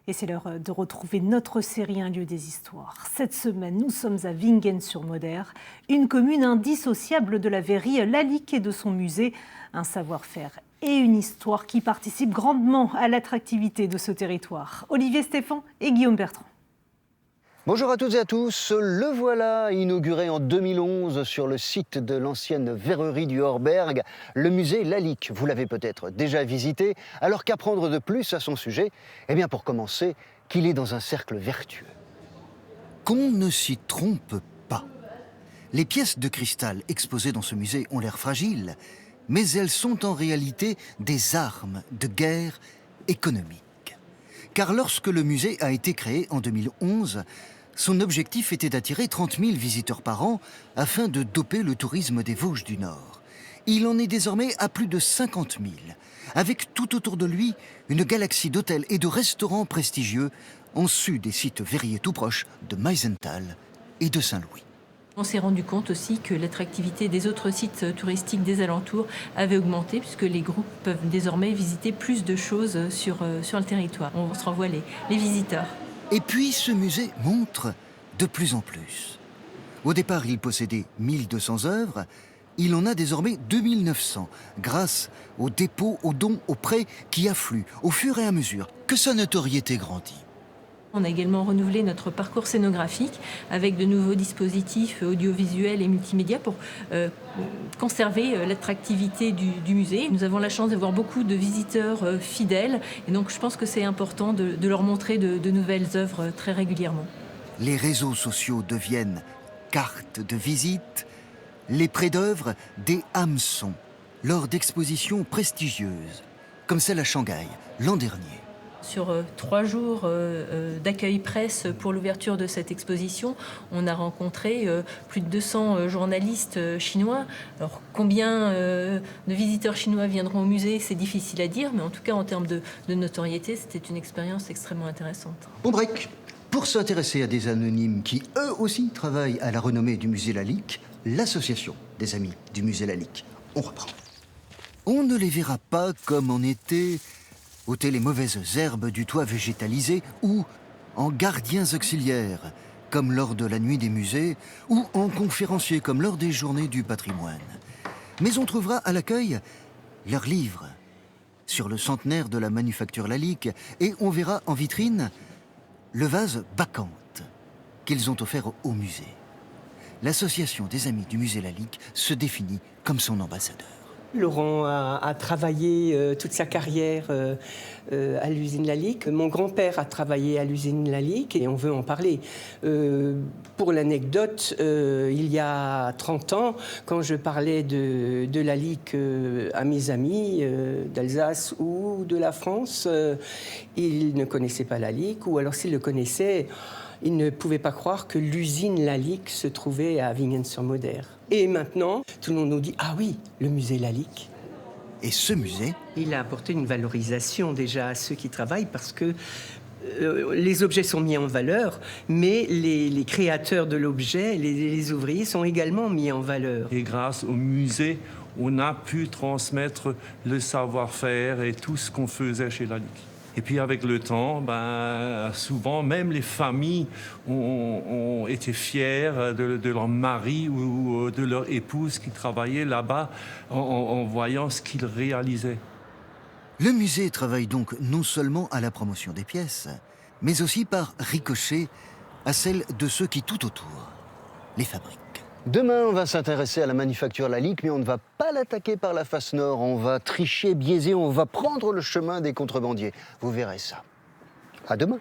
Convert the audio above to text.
Et c'est l'heure de retrouver notre série Un lieu des histoires. Cette semaine, nous sommes à Wingen-sur-Moder, une commune indissociable de la Vairie, Lalique et de son musée. Un savoir-faire et une histoire qui participent grandement à l'attractivité de ce territoire. Olivier Stéphan et Guillaume Bertrand. Bonjour à toutes et à tous, le voilà inauguré en 2011 sur le site de l'ancienne verrerie du Horberg, le musée Lalique. Vous l'avez peut-être déjà visité, alors qu'apprendre de plus à son sujet? Eh bien pour commencer, qu'il est dans un cercle vertueux. Qu'on ne s'y trompe pas. Les pièces de cristal exposées dans ce musée ont l'air fragiles, mais elles sont en réalité des armes de guerre économique. Car lorsque le musée a été créé en 2011, son objectif était d'attirer 30 000 visiteurs par an afin de doper le tourisme des Vosges du Nord. Il en est désormais à plus de 50 000, avec tout autour de lui une galaxie d'hôtels et de restaurants prestigieux en sus des sites verriers tout proches de Meisenthal et de Saint-Louis. On s'est rendu compte aussi que l'attractivité des autres sites touristiques des alentours avait augmenté puisque les groupes peuvent désormais visiter plus de choses sur le territoire. On se renvoie les visiteurs. Et puis ce musée montre de plus en plus. Au départ, il possédait 1200 œuvres. Il en a désormais 2900 grâce aux dépôts, aux dons, aux prêts qui affluent au fur et à mesure que sa notoriété grandit. On a également renouvelé notre parcours scénographique avec de nouveaux dispositifs audiovisuels et multimédia pour conserver l'attractivité du musée. Nous avons la chance d'avoir beaucoup de visiteurs fidèles et donc je pense que c'est important de leur montrer de nouvelles œuvres très régulièrement. Les réseaux sociaux deviennent cartes de visite, les prêts d'œuvres des hameçons lors d'expositions prestigieuses, comme celle à Shanghai l'an dernier. Sur 3 jours d'accueil presse pour l'ouverture de cette exposition, on a rencontré plus de 200 journalistes chinois. Alors combien de visiteurs chinois viendront au musée, c'est difficile à dire, mais en tout cas en termes de notoriété, c'était une expérience extrêmement intéressante. On break. Pour s'intéresser à des anonymes qui eux aussi travaillent à la renommée du musée Lalique, l'association des amis du musée Lalique. On reprend. On ne les verra pas comme en été, ôter les mauvaises herbes du toit végétalisé ou en gardiens auxiliaires, comme lors de la nuit des musées, ou en conférenciers, comme lors des journées du patrimoine. Mais on trouvera à l'accueil leurs livres sur le centenaire de la manufacture Lalique et on verra en vitrine le vase Bacchante qu'ils ont offert au musée. L'association des amis du musée Lalique se définit comme son ambassadeur. Laurent a travaillé toute sa carrière à l'usine Lalique. Mon grand-père a travaillé à l'usine Lalique et on veut en parler. Pour l'anecdote, il y a 30 ans, quand je parlais de Lalique à mes amis d'Alsace ou de la France, ils ne connaissaient pas Lalique, ou alors s'ils le connaissaient, ils ne pouvaient pas croire que l'usine Lalique se trouvait à Wingen-sur-Moder. Et maintenant, tout le monde nous dit « Ah oui, le musée Lalique ». Et ce musée, il a apporté une valorisation déjà à ceux qui travaillent parce que les objets sont mis en valeur, mais les créateurs de l'objet, les ouvriers, sont également mis en valeur. Et grâce au musée, on a pu transmettre le savoir-faire et tout ce qu'on faisait chez Lalique. Et puis avec le temps, souvent même les familles ont été fières de leur mari ou de leur épouse qui travaillait là-bas en voyant ce qu'ils réalisaient. le musée travaille donc non seulement à la promotion des pièces, mais aussi par ricochet à celle de ceux qui tout autour les fabriquent. Demain, on va s'intéresser à la manufacture Lalique, mais on ne va pas l'attaquer par la face nord. On va tricher, biaiser, on va prendre le chemin des contrebandiers. Vous verrez ça. À demain.